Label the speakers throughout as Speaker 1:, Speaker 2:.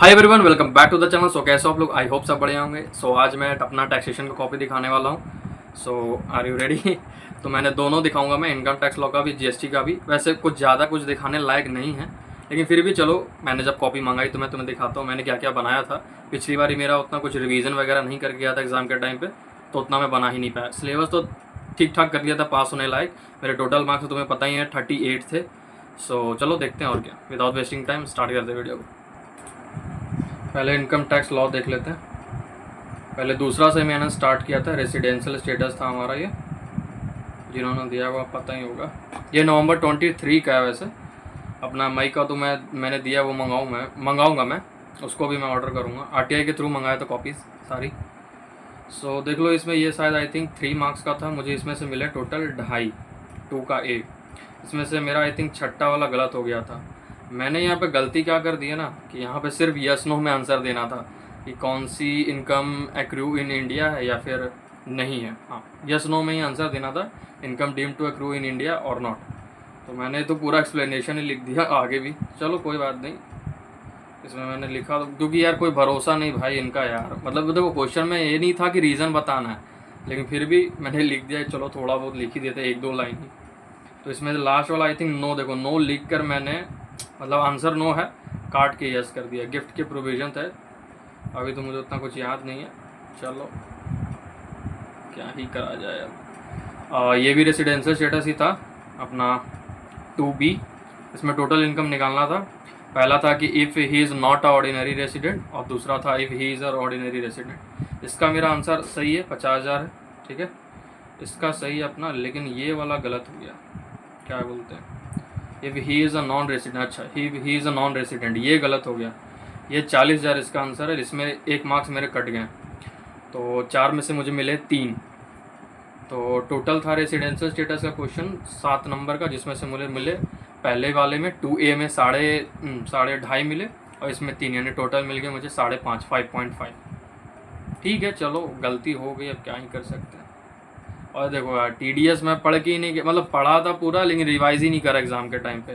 Speaker 1: Hi everyone, welcome back to the channel. So कैसे हो आप लोग? आई होप सब बढ़िया होंगे। सो आज मैं अपना टैक्सेशन का कॉपी दिखाने वाला हूँ। सो आर यू रेडी? तो मैंने दोनों दिखाऊंगा, मैं इनकम टैक्स लॉ का भी, जीएसटी का भी। वैसे कुछ ज़्यादा कुछ दिखाने लायक नहीं है, लेकिन फिर भी चलो, मैंने जब कॉपी मंगाई तो मैं तुम्हें दिखाता हूँ मैंने क्या क्या बनाया था। पिछली बार मेरा उतना कुछ रिवीजन वगैरह नहीं कर गया था एग्ज़ाम के टाइम पर, तो उतना मैं बना ही नहीं पाया। सिलेबस तो ठीक ठाक कर लिया था पास होने लायक। मेरे टोटल मार्क्स तो तुम्हें पता ही है 38 थे। सो चलो देखते हैं और क्या, विदाउट वेस्टिंग टाइम स्टार्ट करते हैं वीडियो को। पहले इनकम टैक्स लॉ देख लेते हैं। पहले दूसरा से मैंने स्टार्ट किया था, रेसिडेंशियल स्टेटस था हमारा। ये जिन्होंने दिया हुआ पता ही होगा, ये नवंबर 23 का है। वैसे अपना मई का तो मैंने दिया, वो मंगाऊंगा मैं उसको भी मैं ऑर्डर करूँगा। आरटीआई के थ्रू मंगाया था कॉपीज़ सारी। सो देख लो, इसमें ये शायद आई थिंक 3 मार्क्स का था। मुझे इसमें से मिले टोटल 2.5, 2 का ए। इसमें से मेरा आई थिंक छठा वाला गलत हो गया था। मैंने यहाँ पे गलती क्या कर दी है ना, कि यहाँ पे सिर्फ यस नो में आंसर देना था कि कौन सी इनकम एक्रू इन इंडिया है या फिर नहीं है। हाँ, यस नो में ही आंसर देना था, income deem to accrue in India or not. तो मैंने तो पूरा एक्सप्लेनेशन ही लिख दिया आगे भी। चलो कोई बात नहीं, इसमें मैंने लिखा तो, क्योंकि यार कोई भरोसा नहीं भाई इनका यार। मतलब देखो, क्वेश्चन में ये नहीं था कि रीज़न बताना है, लेकिन फिर भी मैंने लिख दिया। चलो थोड़ा बहुत लिख ही देते, 1-2 लाइन ही। तो इसमें लास्ट वाला आई थिंक नो, देखो नो लिख कर मैंने, मतलब आंसर नो है, काट के यस कर दिया। गिफ्ट के प्रोविजन थे, अभी तो मुझे उतना कुछ याद नहीं है। चलो क्या ही करा जाए अब। ये भी रेसिडेंशियल स्टेटस ही था अपना 2B। इसमें टोटल इनकम निकालना था। पहला था कि if he is not a ordinary resident, और दूसरा था if he is a ordinary resident. इसका मेरा आंसर सही है, 50,000 है, ठीक है, इसका सही है अपना। लेकिन ये वाला गलत हो गया, क्या बोलते हैं, if he is a non resident. अच्छा, he is a non resident, ये गलत हो गया। ये 40,000 इसका आंसर है। इसमें 1 मार्क्स मेरे कट गए, तो 4 में से मुझे मिले 3। तो टोटल था रेसिडेंशियल स्टेटस का क्वेश्चन 7 नंबर का, जिसमें से मुझे मिले पहले वाले में 2A में साढ़े 2.5 मिले, और इसमें 3, यानी टोटल मिल गए मुझे 5.5, 5.5। ठीक है, चलो गलती हो गई, अब क्या ही कर सकते हैं। और देखो यार, TDS मैं पढ़ के ही नहीं, मतलब पढ़ा था पूरा लेकिन रिवाइज ही नहीं करा एग्ज़ाम के टाइम पे।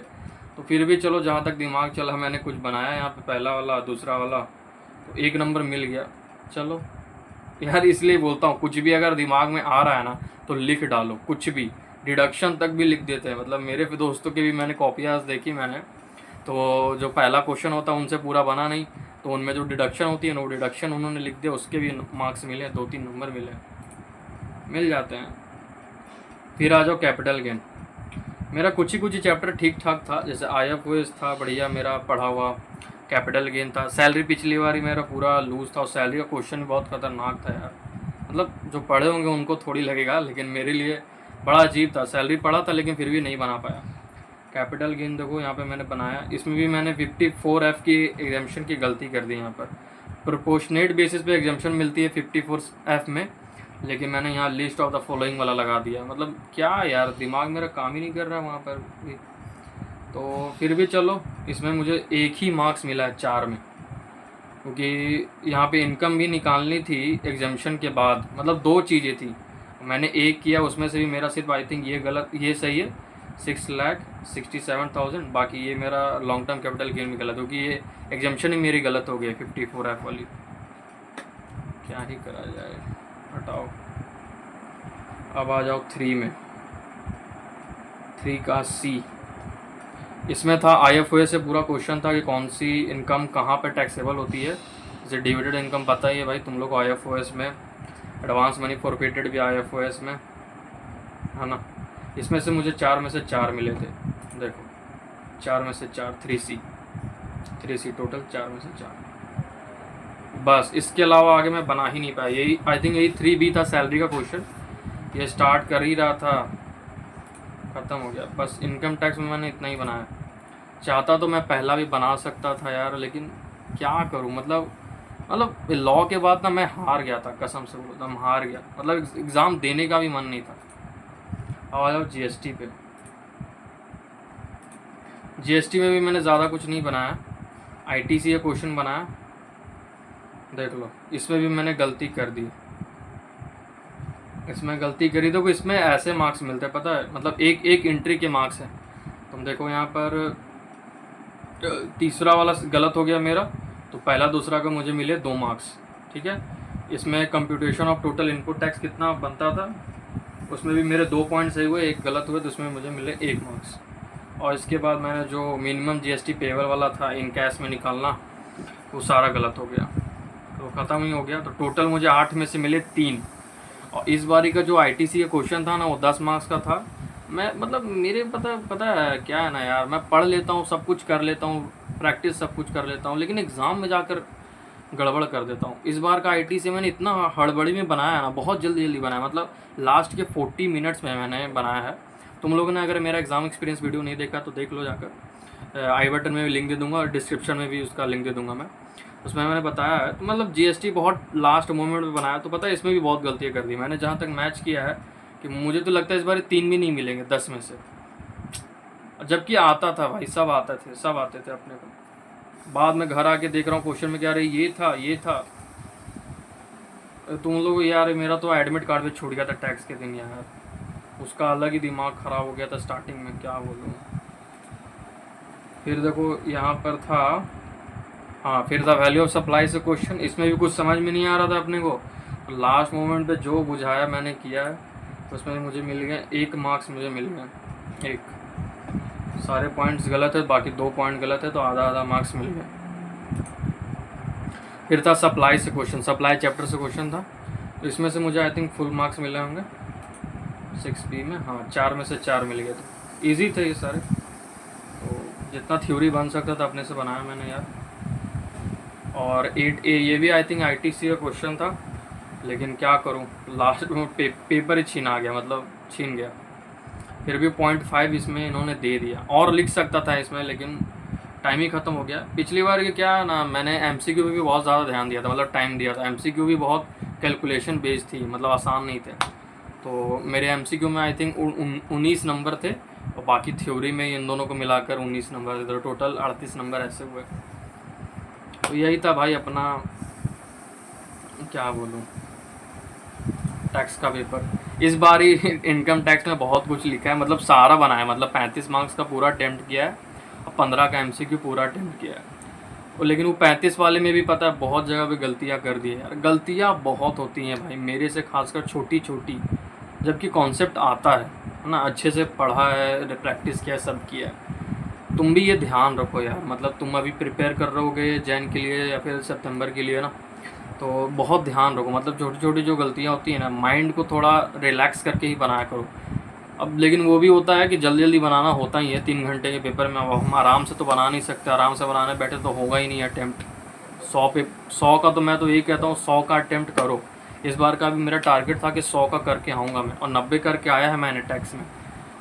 Speaker 1: तो फिर भी चलो, जहाँ तक दिमाग चला मैंने कुछ बनाया यहाँ पे, पहला वाला दूसरा वाला, तो 1 नंबर मिल गया। चलो यार, इसलिए बोलता हूँ कुछ भी अगर दिमाग में आ रहा है ना तो लिख डालो, कुछ भी। डिडक्शन तक भी लिख देते हैं। मतलब मेरे दोस्तों की भी मैंने कॉपियाँ देखी मैंने, तो जो पहला क्वेश्चन होता है उनसे पूरा बना नहीं, तो उनमें जो डिडक्शन होती है ना, वो डिडक्शन उन्होंने लिख दिया, उसके भी मार्क्स मिले, 2-3 नंबर मिल जाते हैं। फिर आ जाओ कैपिटल गेन। मेरा कुछ ही चैप्टर ठीक ठाक था, जैसे IFOS था बढ़िया मेरा पढ़ा हुआ। कैपिटल गेन था। सैलरी पिछली बार ही मेरा पूरा लूज था, और सैलरी का क्वेश्चन भी बहुत खतरनाक था यार। मतलब जो पढ़े होंगे उनको थोड़ी लगेगा, लेकिन मेरे लिए बड़ा अजीब था। सैलरी पढ़ा था लेकिन फिर भी नहीं बना पाया। कैपिटल गेन देखो यहाँ पे मैंने बनाया, इसमें भी मैंने 54F की एग्जाम्शन की गलती कर दी यहाँ पर। प्रोपोर्शनेट बेसिस पे एग्जाम्शन मिलती है 54F में, लेकिन मैंने यहाँ लिस्ट ऑफ द फॉलोइंग वाला लगा दिया। मतलब क्या यार, दिमाग मेरा काम ही नहीं कर रहा वहाँ पर भी। तो फिर भी चलो, इसमें मुझे 1 ही मार्क्स मिला है 4 में, क्योंकि यहाँ पे इनकम भी निकालनी थी एग्जाम्शन के बाद। मतलब 2 चीज़ें थी, मैंने 1 किया, उसमें से भी मेरा सिर्फ आई थिंक ये गलत, ये सही है 6,67,000। बाकी ये मेरा लॉन्ग टर्म कैपिटल गेन भी गलत, क्योंकि ये एग्जाम्शन ही मेरी गलत हो गई 54F वाली। क्या ही करा जाए, हटाओ। अब आ जाओ 3 में, 3 का C। इसमें था IFOS से पूरा क्वेश्चन था कि कौन सी इनकम कहाँ पर टैक्सेबल होती है। जैसे डिविडेंड इनकम पता ही है भाई तुम लोग को IFOS में, एडवांस मनी फॉरफिटेड भी IFOS में है ना। इसमें से मुझे 4 में से 4 मिले थे, देखो 4 में से 4, 3C टोटल 4 में से 4। बस इसके अलावा आगे मैं बना ही नहीं पाया। यही आई थिंक यही 3B था सैलरी का क्वेश्चन, ये स्टार्ट कर ही रहा था, ख़त्म हो गया। बस इनकम टैक्स में मैंने इतना ही बनाया। चाहता तो मैं पहला भी बना सकता था यार, लेकिन क्या करूं। मतलब लॉ के बाद ना मैं हार गया था, कसम से बोलता हूं हार गया। मतलब एग्ज़ाम देने का भी मन नहीं था। अब आ जाओ GST पे। GST में भी मैंने ज़्यादा कुछ नहीं बनाया, ITC का क्वेश्चन बनाया, देख लो। इसमें भी मैंने गलती कर दी, इसमें गलती करी तो इसमें ऐसे मार्क्स मिलते हैं पता है, मतलब एक एंट्री के मार्क्स हैं। तुम देखो यहाँ पर तीसरा वाला गलत हो गया मेरा, तो तो पहला दूसरा का मुझे मिले 2 मार्क्स, ठीक है। इसमें computation of total input tax कितना बनता था, उसमें भी मेरे 2 पॉइंट सही हुए, 1 गलत हुए, तो उसमें मुझे मिले 1 मार्क्स। और इसके बाद मैंने जो मिनिमम जीएसटी पेबल वाला था इन कैश में निकालना, वो सारा गलत हो गया, तो ख़त्म ही हो गया। तो टोटल मुझे 8 में से मिले 3। और इस बारी का जो आईटीसी का क्वेश्चन था ना, वो 10 मार्क्स का था। मैं मतलब मेरे पता है क्या है ना यार, मैं पढ़ लेता हूँ, सब कुछ कर लेता हूँ, प्रैक्टिस सब कुछ कर लेता हूँ, लेकिन एग्ज़ाम में जाकर गड़बड़ कर देता हूँ। इस बार का आईटीसी मैंने इतना हड़बड़ी में बनाया ना, बहुत जल्दी बनाया, मतलब लास्ट के 40 मिनट्स में मैंने बनाया है। तुम लोगों ने अगर मेरा एग्ज़ाम एक्सपीरियंस वीडियो नहीं देखा तो देख लो जाकर, आई बटन में भी लिंक दे दूँगा और डिस्क्रिप्शन में भी उसका लिंक दे दूँगा मैं, उसमें मैंने बताया है। तो मतलब जीएसटी बहुत लास्ट मोमेंट में बनाया, तो पता है इसमें भी बहुत गलतियाँ कर दी मैंने। जहाँ तक मैच किया है कि मुझे तो लगता है इस बार 3 भी नहीं मिलेंगे 10 में से, जबकि आता था भाई, सब आते थे अपने को। बाद में घर आके देख रहा हूँ क्वेश्चन में क्या रही, ये था। तुम लोग यार, मेरा तो एडमिट कार्ड भी छूट गया था टैक्स के दिन यार, उसका अलग ही दिमाग ख़राब हो गया था स्टार्टिंग में, क्या बोलूँ। फिर देखो यहाँ पर था, हाँ, फिर था वैल्यू ऑफ सप्लाई से क्वेश्चन। इसमें भी कुछ समझ में नहीं आ रहा था अपने को, तो लास्ट मोमेंट पे जो बुझाया मैंने किया है, उसमें मुझे मिल गया 1 मार्क्स, मुझे मिल गया 1। सारे पॉइंट्स गलत है, बाकी 2 पॉइंट गलत है, तो आधा मार्क्स मिल गया। फिर था सप्लाई से क्वेश्चन, सप्लाई चैप्टर से क्वेश्चन था, तो इसमें से मुझे आई थिंक फुल मार्क्स मिले होंगे 6B में, हाँ 4 में से 4 मिल गए थे। ईजी थे ये सारे, तो जितना थ्योरी बन सकता था अपने से बनाया मैंने यार। और 8A ये भी आई थिंक आईटीसी का क्वेश्चन था, लेकिन क्या करूं, लास्ट में पेपर ही छीना गया, मतलब छीन गया। फिर भी 0.5 इसमें इन्होंने दे दिया, और लिख सकता था इसमें, लेकिन टाइम ही ख़त्म हो गया। पिछली बार के क्या ना, मैंने एमसीक्यू पे भी बहुत ज़्यादा ध्यान दिया था, मतलब टाइम दिया था। एमसीक्यू भी बहुत कैलकुलेशन बेस्ड थी, मतलब आसान नहीं थे। तो मेरे एमसीक्यू में आई थिंक 19 नंबर थे, और बाकी थ्योरी में इन दोनों को मिलाकर 19 नंबर थे, तो टोटल 38 नंबर ऐसे हुए। तो यही था भाई अपना, क्या बोलूँ, टैक्स का पेपर। इस बार ही इनकम टैक्स में बहुत कुछ लिखा है, मतलब सारा बनाया, मतलब 35 मार्क्स का पूरा अटेम्प्ट किया है, और 15 का एमसीक्यू पूरा अटेम्प्ट किया है। और लेकिन वो 35 वाले में भी पता है बहुत जगह पे गलतियाँ कर दी है यार, गलतियाँ बहुत होती हैं भाई, मेरे से खासकर छोटी छोटी, जबकि कॉन्सेप्ट आता है ना, अच्छे से पढ़ा है, प्रैक्टिस किया है, सब किया है। तुम भी ये ध्यान रखो यार, मतलब तुम अभी प्रिपेयर कर रहोगे जैन के लिए या फिर सितंबर के लिए ना, तो बहुत ध्यान रखो, मतलब छोटी छोटी जो गलतियाँ होती हैं ना, माइंड को थोड़ा रिलैक्स करके ही बनाया करो। अब लेकिन वो भी होता है कि जल्दी जल्दी बनाना होता ही है, 3 घंटे के पेपर में अब हम आराम से तो बना नहीं सकते, आराम से बनाने बैठे तो होगा ही नहीं अटैम्प्ट। 100 का तो मैं तो यही कहता हूँ, 100 का अटैम्प्ट करो। इस बार का भी मेरा टारगेट था कि 100 का करके आऊँगा मैं, और 90 करके आया है मैंने टैक्स में।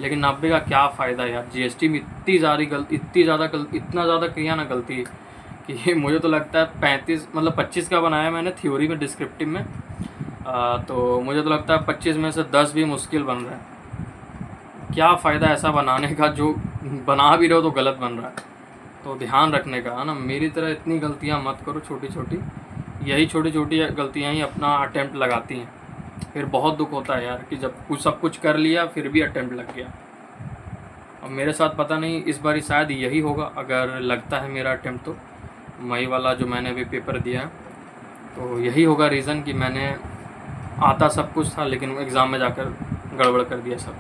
Speaker 1: लेकिन 90 का क्या फ़ायदा यार, जीएसटी में इतना ज़्यादा किया ना गलती, कि मुझे तो लगता है 35 मतलब 25 का बनाया मैंने थ्योरी में, डिस्क्रिप्टिव में, तो मुझे तो लगता है 25 में से 10 भी मुश्किल बन रहा है। क्या फ़ायदा ऐसा बनाने का, जो बना भी रहे हो तो गलत बन रहा है। तो ध्यान रखने का है ना, मेरी तरह इतनी गलतियाँ मत करो छोटी छोटी, यही छोटी छोटी गलतियाँ ही अपना अटेम्प्ट लगाती हैं। फिर बहुत दुख होता है यार कि जब सब कुछ कर लिया फिर भी अटेम्प्ट लग गया। और मेरे साथ पता नहीं इस बार शायद यही होगा, अगर लगता है मेरा अटेम्प्ट तो मई वाला जो मैंने अभी पेपर दिया है, तो यही होगा रीज़न कि मैंने आता सब कुछ था, लेकिन एग्ज़ाम में जाकर गड़बड़ कर दिया सब।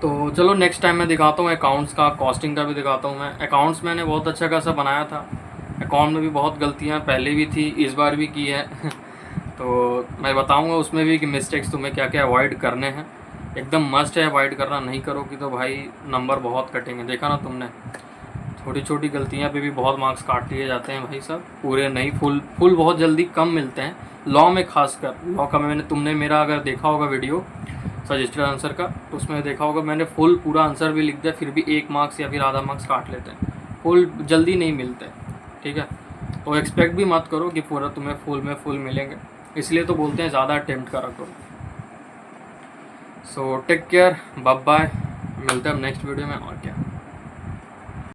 Speaker 1: तो चलो नेक्स्ट टाइम मैं दिखाता हूँ अकाउंट्स का, कॉस्टिंग का भी दिखाता हूँ मैं। अकाउंट्स मैंने बहुत अच्छा खासा बनाया था, अकाउंट में भी बहुत गलतियाँ पहले भी थी, इस बार भी की है तो मैं बताऊँगा उसमें भी कि मिस्टेक्स तुम्हें क्या क्या अवॉइड करने हैं। एकदम मस्ट है अवॉइड करना, नहीं करोगी तो भाई नंबर बहुत कटेंगे। देखा ना तुमने, छोटी छोटी गलतियाँ पे भी बहुत मार्क्स काट लिए जाते हैं भाई साहब, पूरे नहीं, फुल बहुत जल्दी कम मिलते हैं। लॉ में खासकर, लॉ का तुमने मेरा अगर देखा होगा वीडियो सजेस्टेड आंसर का, तो उसमें देखा होगा मैंने फुल पूरा आंसर भी लिख दिया, फिर भी 1 मार्क्स या फिर आधा मार्क्स काट लेते हैं, फुल जल्दी नहीं मिलते, ठीक है। तो एक्सपेक्ट भी मत करो कि पूरा तुम्हें फुल मिलेंगे, इसलिए तो बोलते हैं ज़्यादा अटेम्प्ट करा करो। So take care, bye bye, मिलते हैं नेक्स्ट वीडियो में, और क्या।